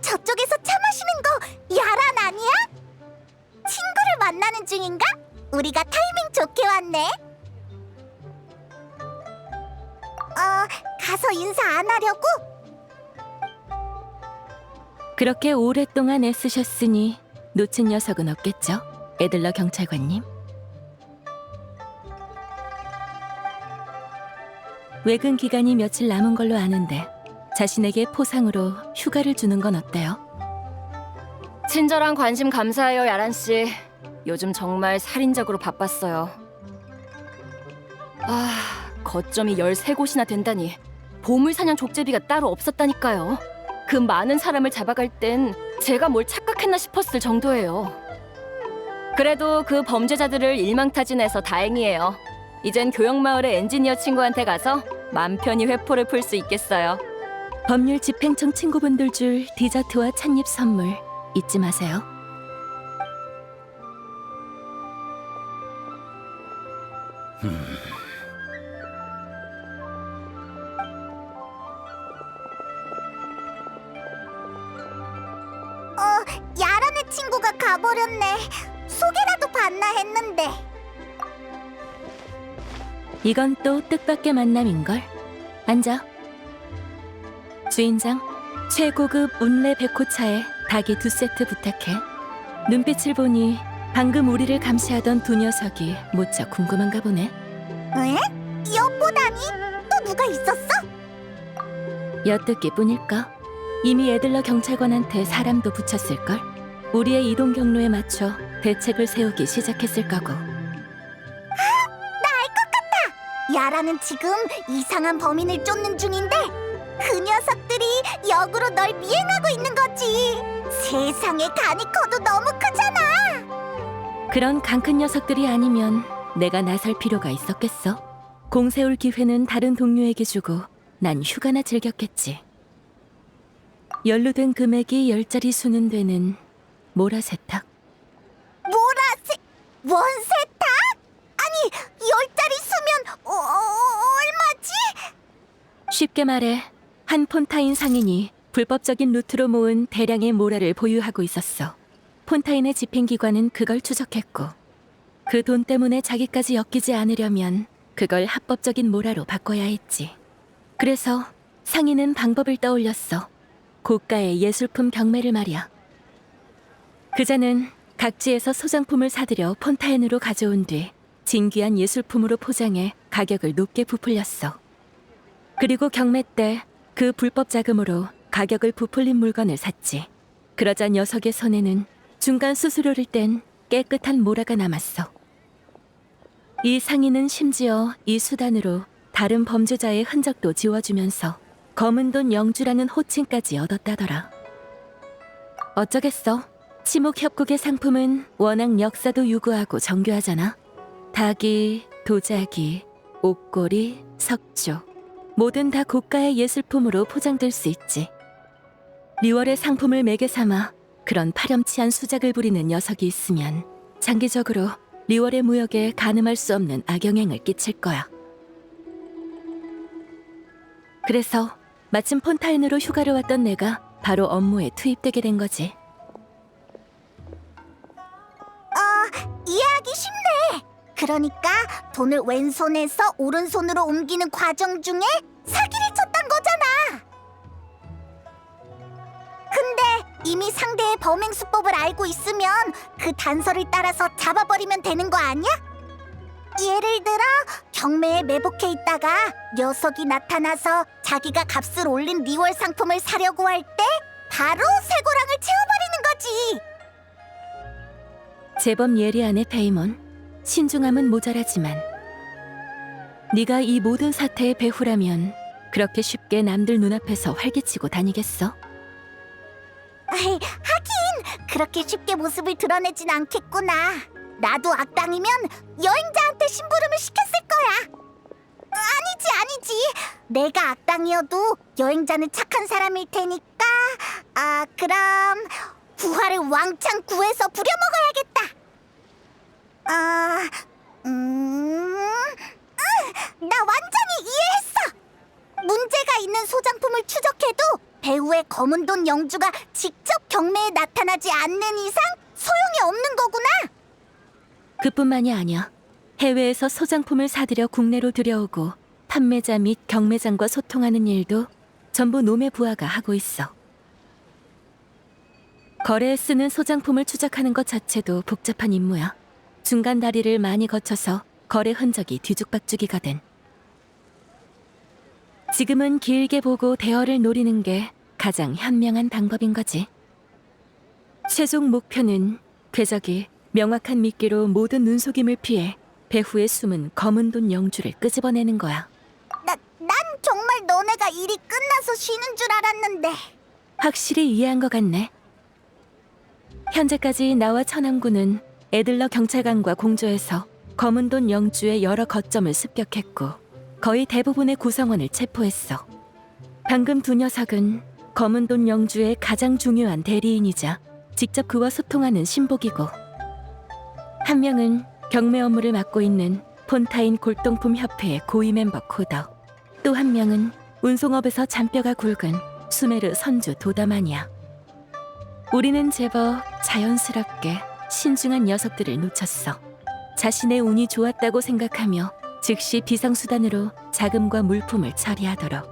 저쪽에서 차 마시는 거 야란 아니야? 친구를 만나는 중인가? 우리가 타이밍 좋게 왔네. 가서 인사 안 하려고? 그렇게 오랫동안 애쓰셨으니 놓친 녀석은 없겠죠? 애들러 경찰관님. 외근 기간이 며칠 남은 걸로 아는데 자신에게 포상으로 휴가를 주는 건 어때요? 친절한 관심 감사해요, 야란 씨. 요즘 정말 살인적으로 바빴어요. 거점이 13곳이나 된다니. 보물사냥 족제비가 따로 없었다니까요. 그 많은 사람을 잡아갈 땐 제가 뭘 착각했나 싶었을 정도예요. 그래도 그 범죄자들을 일망타진해서 다행이에요. 이젠 교역마을의 엔지니어 친구한테 가서 맘 편히 회포를 풀 수 있겠어요. 법률 집행청 친구분들 줄 디저트와 찻잎 선물 잊지 마세요. 야란의 친구가 가버렸네. 소개라도 받나 했는데. 이건 또 뜻밖의 만남인걸. 앉아. 주인장, 최고급 운레 백호차에 닭이 2세트 부탁해. 눈빛을 보니 방금 우리를 감시하던 두 녀석이 무척 궁금한가 보네. 에? 엿보다니? 또 누가 있었어? 엿듣기뿐일까? 이미 애들러 경찰관한테 사람도 붙였을걸? 우리의 이동 경로에 맞춰 대책을 세우기 시작했을 거고. 야란은 지금 이상한 범인을 쫓는 중인데 그 녀석들이 역으로 널 미행하고 있는 거지. 세상에 간이 커도 너무 크잖아. 그런 강큰 녀석들이 아니면 내가 나설 필요가 있었겠어? 공세울 기회는 다른 동료에게 주고 난 휴가나 즐겼겠지. 연루된 금액이 10자리 수는 되는 모라세탁. 원세탁? 아니 10자리 수면 얼마지? 쉽게 말해 한 폰타인 상인이 불법적인 루트로 모은 대량의 모라를 보유하고 있었어. 폰타인의 집행기관은 그걸 추적했고 그 돈 때문에 자기까지 엮이지 않으려면 그걸 합법적인 모라로 바꿔야 했지. 그래서 상인은 방법을 떠올렸어. 고가의 예술품 경매를 말이야. 그자는 각지에서 소장품을 사들여 폰타인으로 가져온 뒤 진귀한 예술품으로 포장해 가격을 높게 부풀렸어. 그리고 경매 때 그 불법 자금으로 가격을 부풀린 물건을 샀지. 그러자 녀석의 손에는 중간 수수료를 뗀 깨끗한 모라가 남았어. 이 상인은 심지어 이 수단으로 다른 범죄자의 흔적도 지워주면서 검은 돈 영주라는 호칭까지 얻었다더라. 어쩌겠어. 치목협곡의 상품은 워낙 역사도 유구하고 정교하잖아. 닭이, 도자기, 옥고리, 석조 뭐든 다 고가의 예술품으로 포장될 수 있지. 리월의 상품을 매개 삼아 그런 파렴치한 수작을 부리는 녀석이 있으면 장기적으로 리월의 무역에 가늠할 수 없는 악영향을 끼칠 거야. 그래서 마침 폰타인으로 휴가를 왔던 내가 바로 업무에 투입되게 된 거지. 이해하기 쉽네. 그러니까 돈을 왼손에서 오른손으로 옮기는 과정 중에 사기를 쳤단 거잖아. 근데 이미 상대의 범행 수법을 알고 있으면 그 단서를 따라서 잡아버리면 되는 거 아니야? 예를 들어 경매에 매복해 있다가 녀석이 나타나서 자기가 값을 올린 리월 상품을 사려고 할 때 바로 쇠고랑을 채워버리는 거지. 제법 예리하네, 페이몬. 신중함은 모자라지만 네가 이 모든 사태의 배후라면 그렇게 쉽게 남들 눈앞에서 활개치고 다니겠어? 하긴 그렇게 쉽게 모습을 드러내진 않겠구나. 나도 악당이면 여행자한테 심부름을 내가 악당이어도 여행자는 착한 사람일 테니까 그럼 부활을 왕창 구해서 부려먹어야겠다. 나 완전히 이해했어. 문제가 있는 소장품을 추적해도 배후의 검은 돈 영주가 직접 경매에 나타나지 않는 이상 소용이 없는 거구나. 그뿐만이 아니야. 해외에서 소장품을 사들여 국내로 들여오고 판매자 및 경매장과 소통하는 일도 전부 노매 부하가 하고 있어. 거래에 쓰는 소장품을 추적하는 것 자체도 복잡한 임무야. 중간 다리를 많이 거쳐서 거래 흔적이 뒤죽박죽이거든. 지금은 길게 보고 대어를 노리는 게 가장 현명한 방법인 거지. 최종 목표는 궤적이 명확한 미끼로 모든 눈속임을 피해 배후에 숨은 검은 돈 영주를 끄집어내는 거야. 난 정말 너네가 일이 끝나서 쉬는 줄 알았는데. 확실히 이해한 것 같네. 현재까지 나와 천암군은 에들러 경찰관과 공조해서 검은 돈 영주의 여러 거점을 습격했고 거의 대부분의 구성원을 체포했어. 방금 두 녀석은 검은 돈 영주의 가장 중요한 대리인이자 직접 그와 소통하는 신복이고, 한 명은 경매 업무를 맡고 있는 폰타인 골동품 협회의 고위 멤버 코더, 또 한 명은 운송업에서 잔뼈가 굵은 수메르 선주 도다만이야. 우리는 제법 자연스럽게 신중한 녀석들을 놓쳤어. 자신의 운이 좋았다고 생각하며 즉시 비상수단으로 자금과 물품을 처리하도록.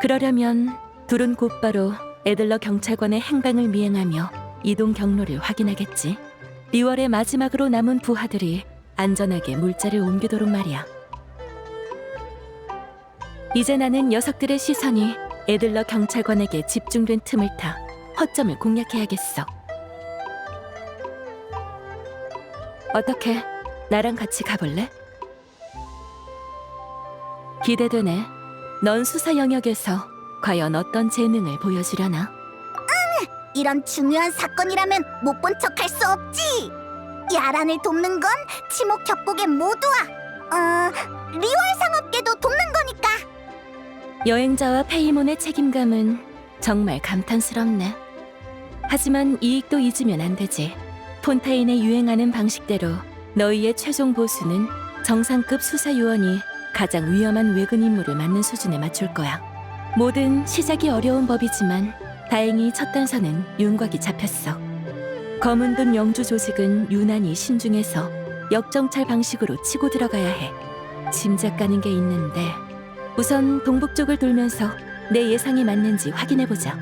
그러려면 둘은 곧바로 에들러 경찰관의 행방을 미행하며 이동 경로를 확인하겠지. 리월의 마지막으로 남은 부하들이 안전하게 물자를 옮기도록 말이야. 이제 나는 녀석들의 시선이 에들러 경찰관에게 집중된 틈을 타 허점을 공략해야겠어. 어떻게 나랑 같이 가볼래? 기대되네. 넌 수사 영역에서 과연 어떤 재능을 보여주려나? 이런 중요한 사건이라면 못 본 척 할 수 없지. 야란을 돕는 건 치목 협곡의 모두와 리월 상업계도 돕는 거니까. 여행자와 페이몬의 책임감은 정말 감탄스럽네. 하지만 이익도 잊으면 안 되지. 폰타인에 유행하는 방식대로 너희의 최종 보수는 정상급 수사 요원이 가장 위험한 외근 임무를 맡는 수준에 맞출 거야. 뭐든 시작이 어려운 법이지만 다행히 첫 단서는 윤곽이 잡혔어. 검은 돈 영주 조직은 유난히 신중해서 역정찰 방식으로 치고 들어가야 해. 짐작 가는 게 있는데 우선 동북쪽을 돌면서 내 예상이 맞는지 확인해보자.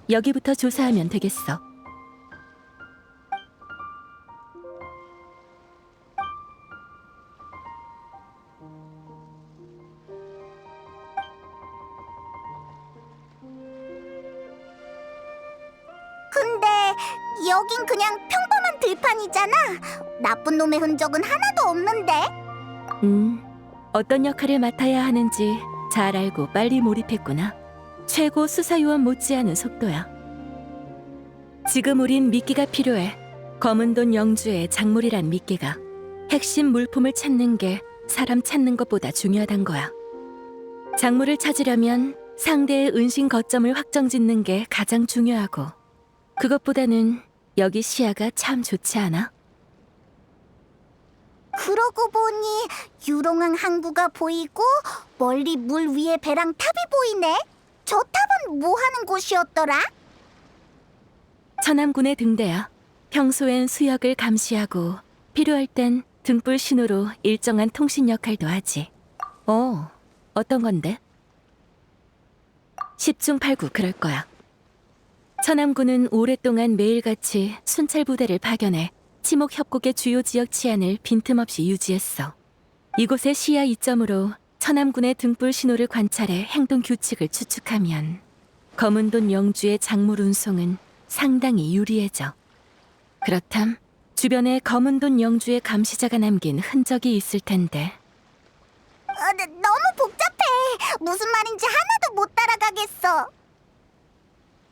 여기부터 조사하면 되겠어. 근데 여긴 그냥 평범한 들판이잖아. 나쁜 놈의 흔적은 하나도 없는데. 어떤 역할을 맡아야 하는지 잘 알고 빨리 몰입했구나. 최고 수사요원 못지않은 속도야. 지금 우린 미끼가 필요해. 검은 돈 영주의 작물이란 미끼가 핵심 물품을 찾는 게 사람 찾는 것보다 중요하단 거야. 작물을 찾으려면 상대의 은신 거점을 확정짓는 게 가장 중요하고, 그것보다는 여기 시야가 참 좋지 않아? 그러고 보니 유롱항 항구가 보이고 멀리 물 위에 배랑 탑이 보이네. 저 탑은 뭐 하는 곳이었더라? 천암군의 등대야. 평소엔 수역을 감시하고 필요할 땐 등불 신호로 일정한 통신 역할도 하지. 어떤 건데? 10중 8구 그럴 거야. 천암군은 오랫동안 매일같이 순찰 부대를 파견해 치목협곡의 주요 지역 치안을 빈틈없이 유지했어. 이곳의 시야 이점으로 천암군의 등불 신호를 관찰해 행동 규칙을 추측하면 검은돈 영주의 작물 운송은 상당히 유리해져. 그렇담 주변에 검은돈 영주의 감시자가 남긴 흔적이 있을 텐데. 너무 복잡해. 무슨 말인지 하나도 못 따라가겠어.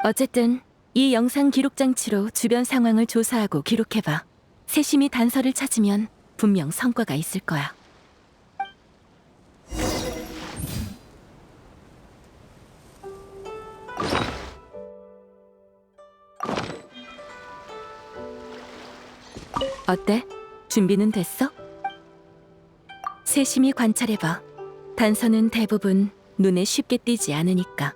어쨌든 이 영상 기록 장치로 주변 상황을 조사하고 기록해봐. 세심히 단서를 찾으면 분명 성과가 있을 거야. 어때? 준비는 됐어? 세심히 관찰해봐. 단서는 대부분 눈에 쉽게 띄지 않으니까.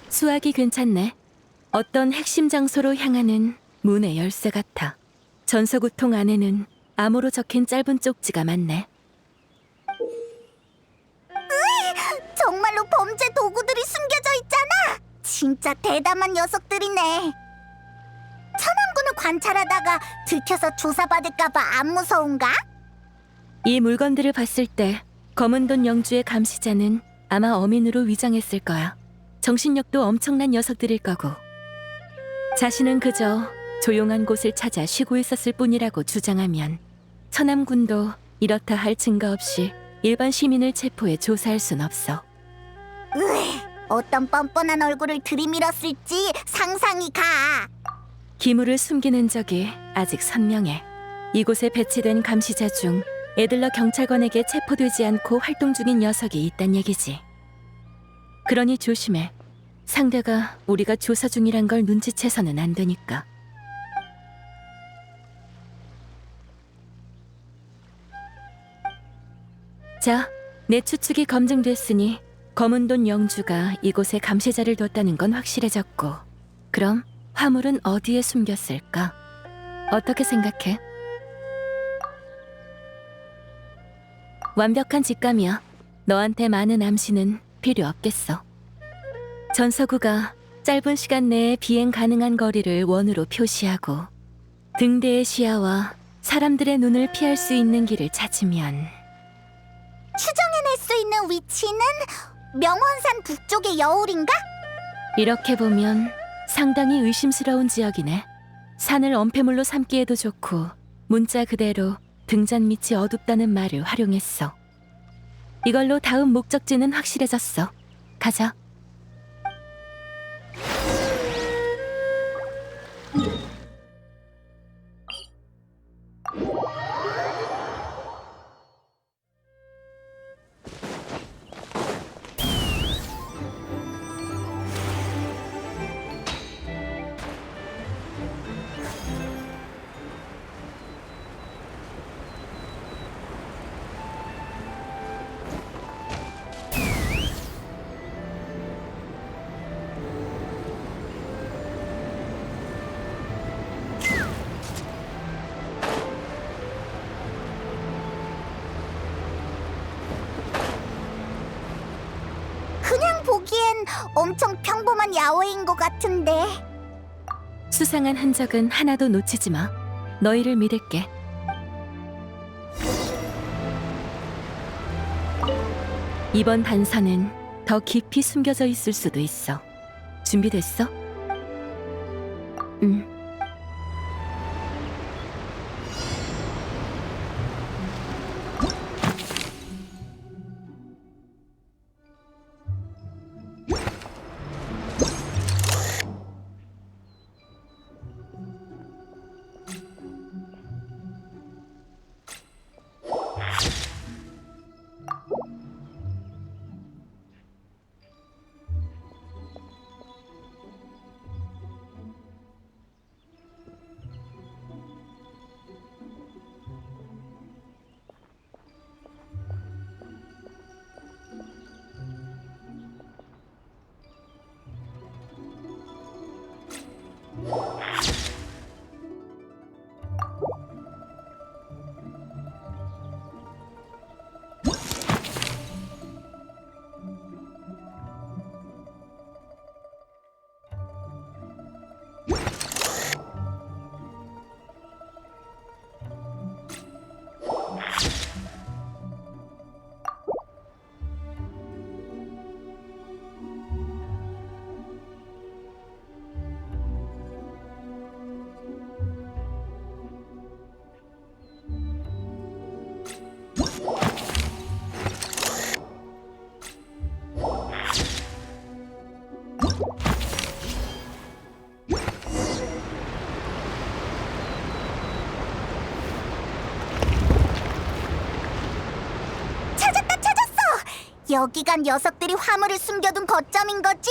수학이 괜찮네. 어떤 핵심 장소로 향하는 문의 열쇠 같아. 전서구통 안에는 암호로 적힌 짧은 쪽지가 많네. 정말로 범죄 도구들이 숨겨져 있잖아. 진짜 대담한 녀석들이네. 천암군을 관찰하다가 들켜서 조사받을까봐 안 무서운가? 이 물건들을 봤을 때 검은돈 영주의 감시자는 아마 어민으로 위장했을 거야. 정신력도 엄청난 녀석들일 거고. 자신은 그저 조용한 곳을 찾아 쉬고 있었을 뿐이라고 주장하면 천암군도 이렇다 할 증거 없이 일반 시민을 체포해 조사할 순 없어. 어떤 뻔뻔한 얼굴을 들이밀었을지 상상이 가. 기물을 숨기는 적이 아직 선명해. 이곳에 배치된 감시자 중 애들러 경찰관에게 체포되지 않고 활동 중인 녀석이 있단 얘기지. 그러니 조심해. 상대가 우리가 조사 중이란 걸 눈치채서는 안 되니까. 자, 내 추측이 검증됐으니 검은돈 영주가 이곳에 감시자를 뒀다는 건 확실해졌고, 그럼 화물은 어디에 숨겼을까? 어떻게 생각해? 완벽한 직감이야. 너한테 많은 암시는 필요 없겠어. 전서구가 짧은 시간 내에 비행 가능한 거리를 원으로 표시하고 등대의 시야와 사람들의 눈을 피할 수 있는 길을 찾으면 추정해낼 수 있는 위치는 명원산 북쪽의 여울인가? 이렇게 보면 상당히 의심스러운 지역이네. 산을 엄폐물로 삼기에도 좋고 문자 그대로 등잔 밑이 어둡다는 말을 활용했어. 이걸로 다음 목적지는 확실해졌어. 가자. 엄청 평범한 야외인 것 같은데. 수상한 흔적은 하나도 놓치지 마. 너희를 믿을게. 이번 단서는 더 깊이 숨겨져 있을 수도 있어. 준비됐어? 응. 여기가 녀석들이 화물을 숨겨둔 거점인 거지?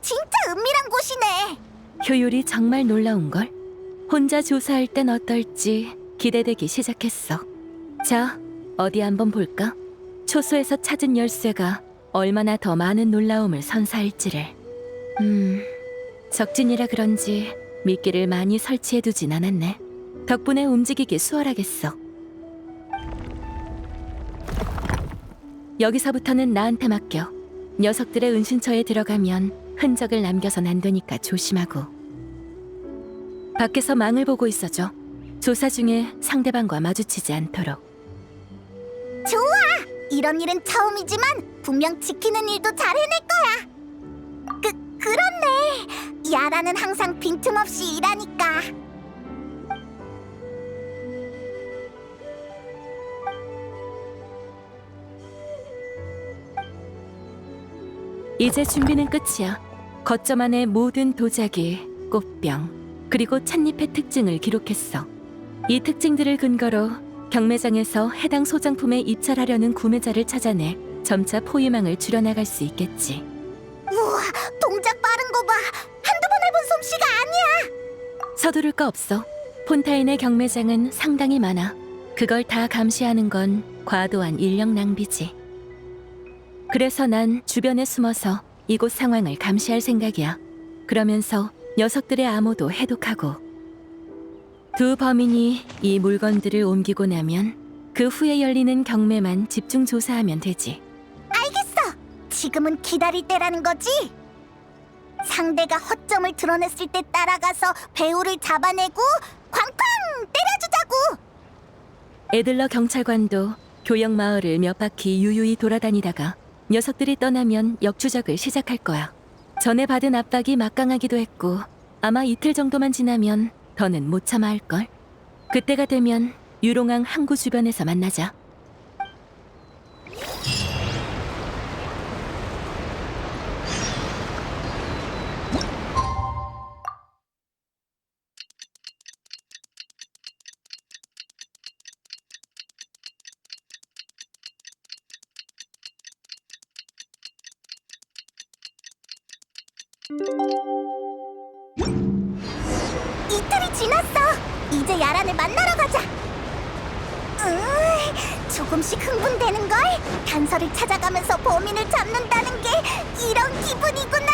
진짜 은밀한 곳이네. 효율이 정말 놀라운걸? 혼자 조사할 땐 어떨지 기대되기 시작했어. 자, 어디 한번 볼까? 초소에서 찾은 열쇠가 얼마나 더 많은 놀라움을 선사할지를. 적진이라 그런지 미끼를 많이 설치해두진 않았네. 덕분에 움직이기 수월하겠어. 여기서부터는 나한테 맡겨. 녀석들의 은신처에 들어가면 흔적을 남겨선 안 되니까 조심하고. 밖에서 망을 보고 있어줘. 조사 중에 상대방과 마주치지 않도록. 좋아! 이런 일은 처음이지만 분명 지키는 일도 잘 해낼 거야. 그렇네. 야라는 항상 빈틈없이 일하니까. 이제 준비는 끝이야. 거점 안의 모든 도자기, 꽃병, 그리고 찻잎의 특징을 기록했어. 이 특징들을 근거로 경매장에서 해당 소장품에 입찰하려는 구매자를 찾아내 점차 포위망을 줄여나갈 수 있겠지. 우와, 동작 빠른 거 봐. 한두 번 해본 솜씨가 아니야. 서두를 거 없어. 폰타인의 경매장은 상당히 많아. 그걸 다 감시하는 건 과도한 인력 낭비지. 그래서 난 주변에 숨어서 이곳 상황을 감시할 생각이야. 그러면서 녀석들의 암호도 해독하고. 두 범인이 이 물건들을 옮기고 나면 그 후에 열리는 경매만 집중 조사하면 되지. 알겠어. 지금은 기다릴 때라는 거지? 상대가 허점을 드러냈을 때 따라가서 배우를 잡아내고 쾅쾅 때려주자고. 에들러 경찰관도 교역 마을을 몇 바퀴 유유히 돌아다니다가 녀석들이 떠나면 역추적을 시작할 거야. 전에 받은 압박이 막강하기도 했고 아마 이틀 정도만 지나면 더는 못 참아 할걸. 그때가 되면 유롱항 항구 주변에서 만나자. 이틀이 지났어. 이제 야란을 만나러 가자. 조금씩 흥분되는걸? 단서를 찾아가면서 범인을 잡는다는 게 이런 기분이구나.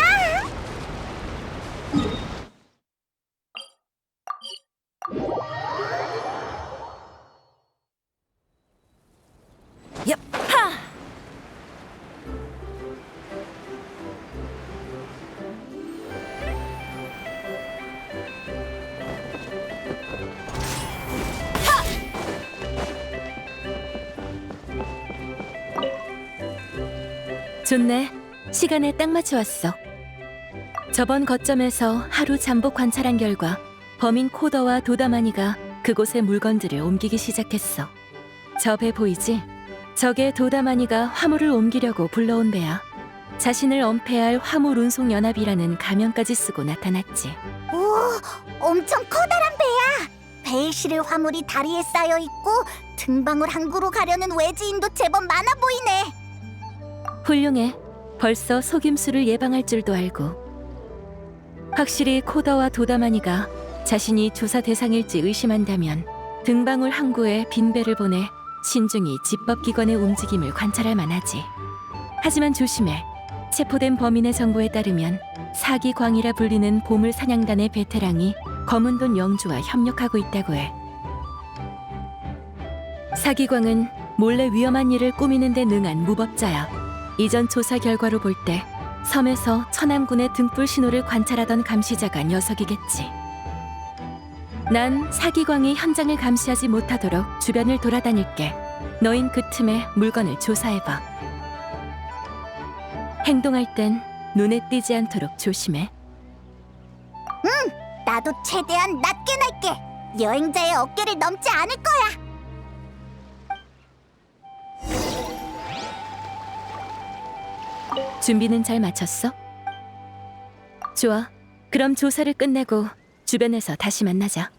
좋네. 시간에 딱 맞춰 왔어. 저번 거점에서 하루 잠복 관찰한 결과 범인 코더와 도다마니가 그곳의 물건들을 옮기기 시작했어. 저 배 보이지? 저게 도다마니가 화물을 옮기려고 불러온 배야. 자신을 엄폐할 화물운송연합이라는 가면까지 쓰고 나타났지. 오, 엄청 커다란 배야. 배에 실을 화물이 다리에 쌓여 있고 등방울 항구로 가려는 외지인도 제법 많아 보이네. 훌륭해. 벌써 속임수를 예방할 줄도 알고. 확실히 코더와 도다마니가 자신이 조사 대상일지 의심한다면 등방울 항구에 빈 배를 보내 신중히 집법기관의 움직임을 관찰할 만하지. 하지만 조심해. 체포된 범인의 정보에 따르면 사기광이라 불리는 보물 사냥단의 베테랑이 검은돈 영주와 협력하고 있다고 해. 사기광은 몰래 위험한 일을 꾸미는 데 능한 무법자야. 이전 조사 결과로 볼 때 섬에서 천암군의 등불 신호를 관찰하던 감시자가 녀석이겠지. 난 사기광이 현장을 감시하지 못하도록 주변을 돌아다닐게. 너흰 그 틈에 물건을 조사해봐. 행동할 땐 눈에 띄지 않도록 조심해. 나도 최대한 낮게 날게. 여행자의 어깨를 넘지 않을 거야. 준비는 잘 마쳤어? 좋아. 그럼 조사를 끝내고 주변에서 다시 만나자.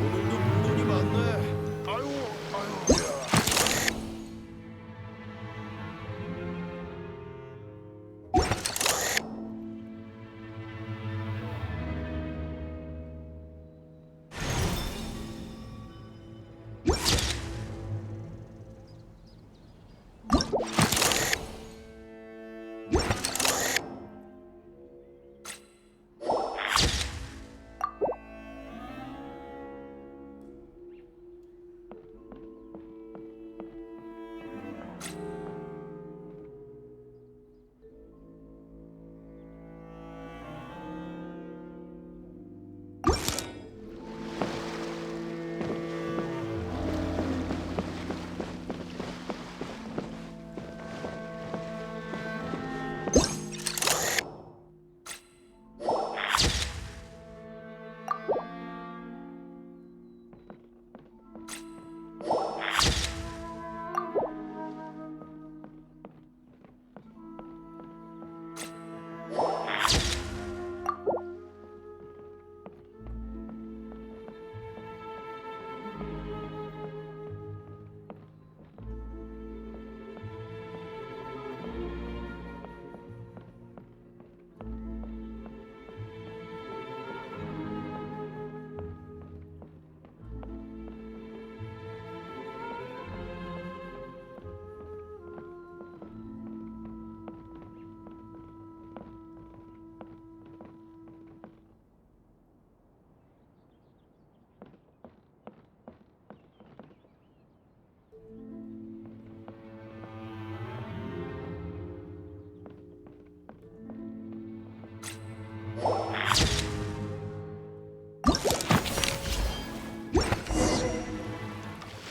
오늘도 물건이 많네. 아유, 아유.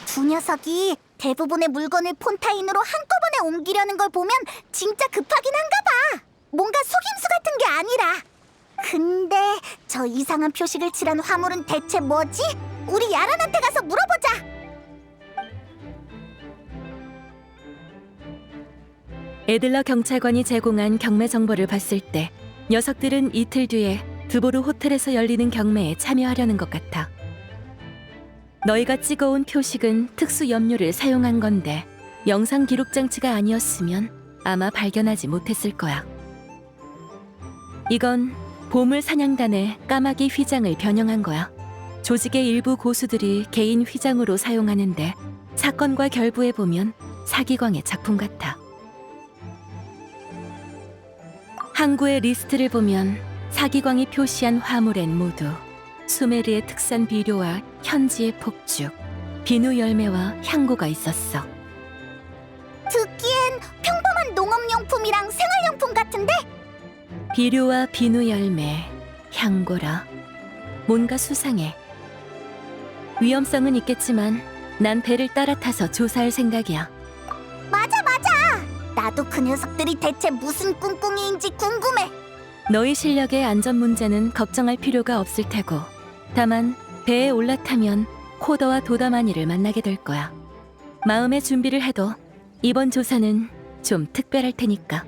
두 녀석이 대부분의 물건을 폰타인으로 한꺼번에 옮기려는 걸 보면 진짜 급하긴 한가 봐. 뭔가 속임수 같은 게 아니라. 근데 저 이상한 표식을 칠한 화물은 대체 뭐지? 우리 야란한테 가서 물어보자. 에들러 경찰관이 제공한 경매 정보를 봤을 때 녀석들은 이틀 뒤에 드보르 호텔에서 열리는 경매에 참여하려는 것 같아. 너희가 찍어온 표식은 특수 염료를 사용한 건데 영상 기록 장치가 아니었으면 아마 발견하지 못했을 거야. 이건 보물 사냥단의 까마귀 휘장을 변형한 거야. 조직의 일부 고수들이 개인 휘장으로 사용하는데 사건과 결부해보면 사기광의 작품 같아. 항구의 리스트를 보면 사기광이 표시한 화물엔 모두 수메르의 특산 비료와 현지의 폭죽, 비누 열매와 향고가 있었어. 듣기엔 평범한 농업용품이랑 생활용품 같은데? 비료와 비누 열매, 향고라. 뭔가 수상해. 위험성은 있겠지만 난 배를 따라 타서 조사할 생각이야. 맞아, 맞아. 나도 그 녀석들이 대체 무슨 꿍꿍이인지 궁금해. 너희 실력의 안전 문제는 걱정할 필요가 없을 테고, 다만 배에 올라타면 코더와 도다마니를 만나게 될 거야. 마음의 준비를 해도 이번 조사는 좀 특별할 테니까.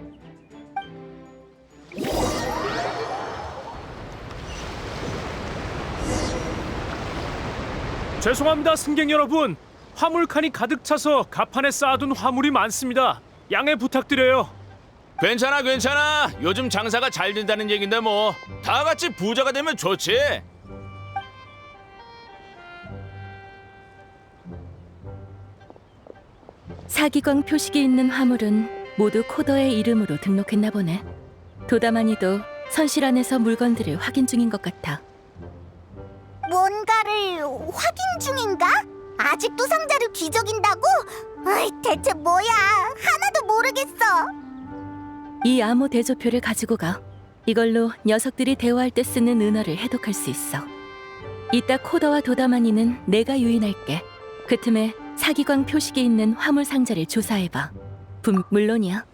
죄송합니다, 승객 여러분. 화물칸이 가득 차서 갑판에 쌓아둔 화물이 많습니다. 양해 부탁드려요. 괜찮아, 괜찮아. 요즘 장사가 잘 된다는 얘긴데 뭐. 다 같이 부자가 되면 좋지. 사기광 표식이 있는 화물은 모두 코더의 이름으로 등록했나 보네. 도다마니도 선실 안에서 물건들을 확인 중인 것 같아. 뭔가를 확인 중인가? 아직도 상자를 뒤적인다고? 어이, 대체 뭐야? 하나도 모르겠어. 이 암호 대조표를 가지고 가. 이걸로 녀석들이 대화할 때 쓰는 은어를 해독할 수 있어. 이따 코더와 도다마니는 내가 유인할게. 그 틈에 사기광 표식이 있는 화물 상자를 조사해봐. 물론이야.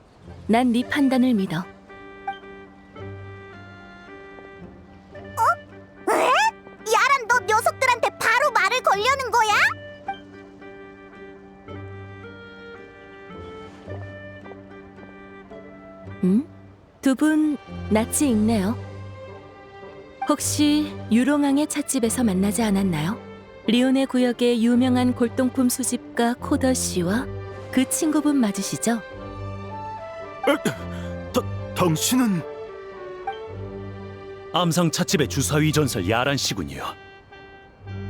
난 네 판단을 믿어. 왜? 야란, 너 녀석들한테 바로 말을 걸려는 거야? 두 분 낯이 익네요. 혹시 유롱항의 찻집에서 만나지 않았나요? 리오네 구역의 유명한 골동품 수집가 코더 씨와 그 친구분 맞으시죠? 당신은 암상 찻집의 주사위 전설 야란 씨군요.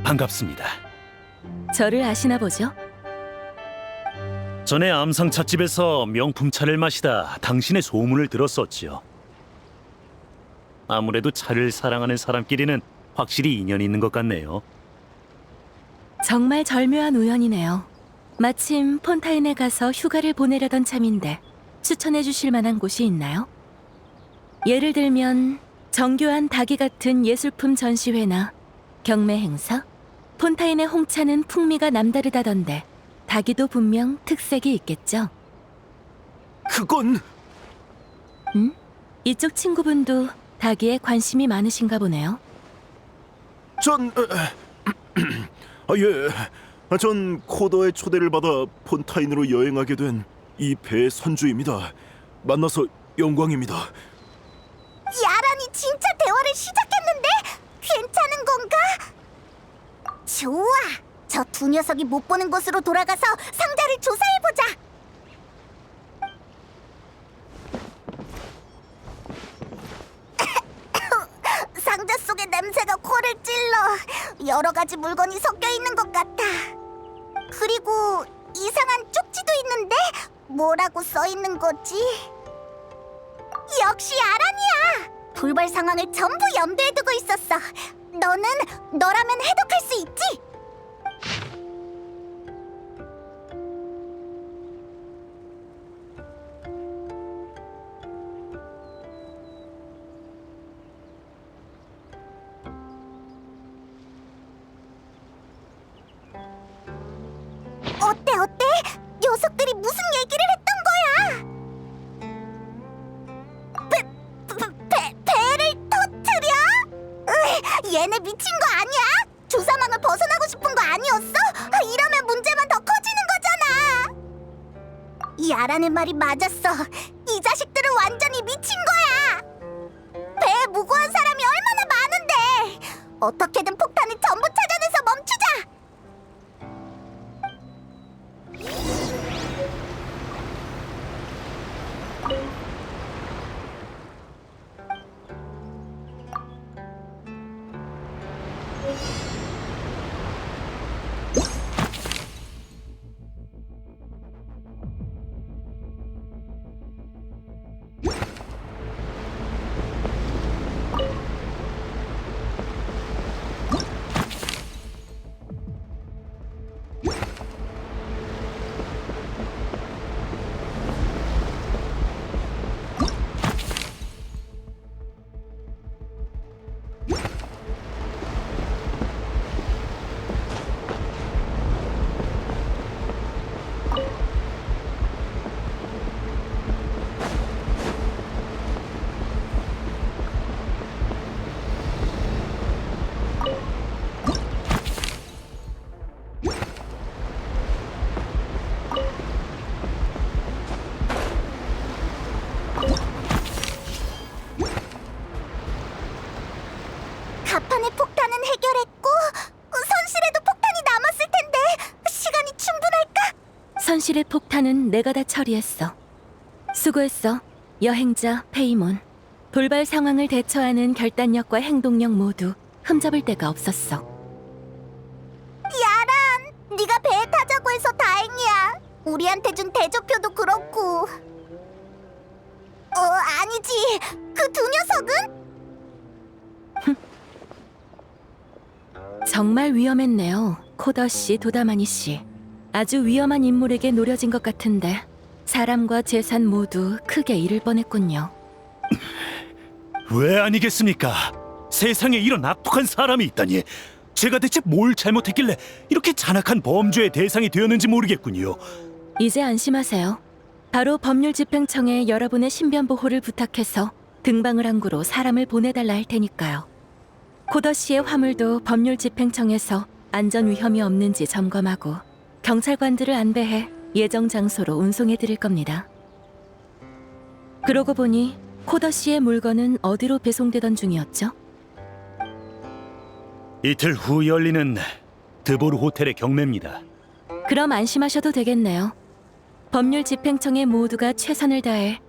반갑습니다. 저를 아시나 보죠? 전에 암상 찻집에서 명품 차를 마시다 당신의 소문을 들었었지요. 아무래도 차를 사랑하는 사람끼리는 확실히 인연이 있는 것 같네요. 정말 절묘한 우연이네요. 마침 폰타인에 가서 휴가를 보내려던 참인데 추천해 주실 만한 곳이 있나요? 예를 들면 정교한 닭이 같은 예술품 전시회나 경매 행사? 폰타인의 홍차는 풍미가 남다르다던데 닭이도 분명 특색이 있겠죠? 그건 이쪽 친구분도 닭이에 관심이 많으신가 보네요. 전 코더의 초대를 받아 폰타인으로 여행하게 된 이 배의 선주입니다. 만나서 영광입니다. 야란이 진짜 대화를 시작했는데 괜찮은 건가? 좋아. 저 두 녀석이 못 보는 곳으로 돌아가서 상자를 조사해보자. 상자 속의 냄새가 코를 찔러. 여러 가지 물건이 섞여 있는 것 같아. 그리고 이상한 쪽지도 있는데 뭐라고 써 있는 거지? 역시 아란이야. 돌발 상황을 전부 염두에 두고 있었어. 너라면 해독할 수 있지? 어때? 녀석들이 무슨 얘기를 했던 거야? 배를 터뜨려? 얘네 미친 거 아니야? 조사망을 벗어나고 싶은 거 아니었어? 이러면 문제만 더 커지는 거잖아. 이 아라의 말이 맞았어. 이 자식들은 완전히 미친 거야. 배에 무고한 사람이 얼마나 많은데. 어떻게든 폭탄을 전부 찾아내서 멈추자. 현실의 폭탄은 내가 다 처리했어. 수고했어, 여행자 페이몬. 돌발 상황을 대처하는 결단력과 행동력 모두 흠잡을 데가 없었어. 야란, 네가 배에 타자고 해서 다행이야. 우리한테 준 대조표도 그렇고. 아니지. 그 두 녀석은? 정말 위험했네요, 코더 씨, 도다마니 씨. 아주 위험한 인물에게 노려진 것 같은데 사람과 재산 모두 크게 잃을 뻔했군요. 왜 아니겠습니까? 세상에 이런 악독한 사람이 있다니. 제가 대체 뭘 잘못했길래 이렇게 잔악한 범죄의 대상이 되었는지 모르겠군요. 이제 안심하세요. 바로 법률집행청에 여러분의 신변 보호를 부탁해서 등방을 항구로 사람을 보내달라 할 테니까요. 코더 씨의 화물도 법률집행청에서 안전 위험이 없는지 점검하고 경찰관들을 안배해 예정 장소로 운송해 드릴 겁니다. 그러고 보니 코더 씨의 물건은 어디로 배송되던 중이었죠? 이틀 후 열리는 드보르 호텔의 경매입니다. 그럼 안심하셔도 되겠네요. 법률집행청의 모두가 최선을 다해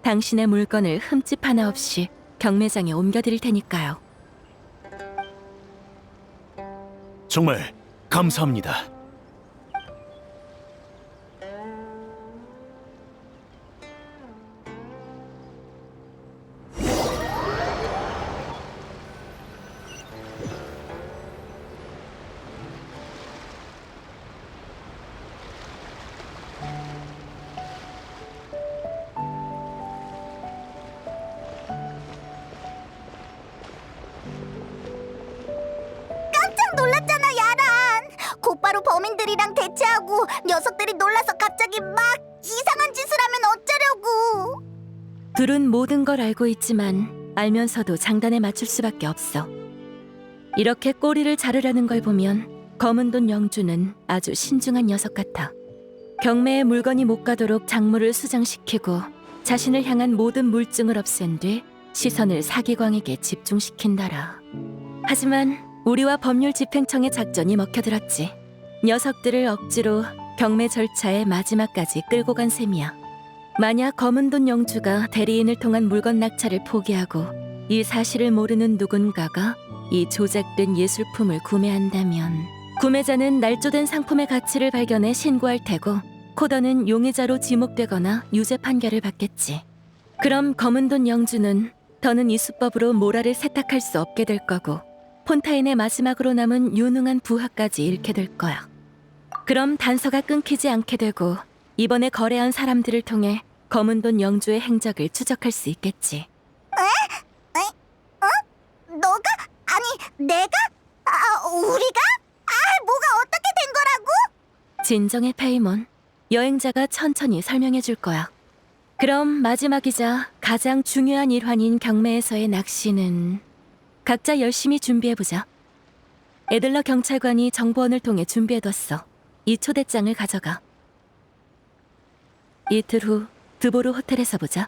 당신의 물건을 흠집 하나 없이 경매장에 옮겨드릴 테니까요. 정말 감사합니다. 깜짝 놀랐잖아, 야란. 곧바로 범인들이랑 대치하고 녀석들이 놀라서 갑자기 막 이상한 짓을 하면 어쩌려고. 둘은 모든 걸 알고 있지만 알면서도 장단에 맞출 수밖에 없어. 이렇게 꼬리를 자르려는 걸 보면 검은 돈 영주는 아주 신중한 녀석 같아. 경매에 물건이 못 가도록 작물을 수정시키고 자신을 향한 모든 물증을 없앤 뒤 시선을 사기광에게 집중시킨다라. 하지만 우리와 법률집행청의 작전이 먹혀들었지. 녀석들을 억지로 경매 절차의 마지막까지 끌고 간 셈이야. 만약 검은 돈 영주가 대리인을 통한 물건 낙찰을 포기하고 이 사실을 모르는 누군가가 이 조작된 예술품을 구매한다면 구매자는 날조된 상품의 가치를 발견해 신고할 테고 코더는 용의자로 지목되거나 유죄 판결을 받겠지. 그럼 검은 돈 영주는 더는 이 수법으로 모라를 세탁할 수 없게 될 거고 폰타인의 마지막으로 남은 유능한 부하까지 잃게 될 거야. 그럼 단서가 끊기지 않게 되고 이번에 거래한 사람들을 통해 검은 돈 영주의 행적을 추적할 수 있겠지. 너가? 아니, 내가? 우리가? 뭐가 어떻게 된 거라고? 진정의 페이몬, 여행자가 천천히 설명해 줄 거야. 그럼 마지막이자 가장 중요한 일환인 경매에서의 낚시는 각자 열심히 준비해보자. 에들러 경찰관이 정보원을 통해 준비해뒀어. 이 초대장을 가져가. 이틀 후 드보르 호텔에서 보자.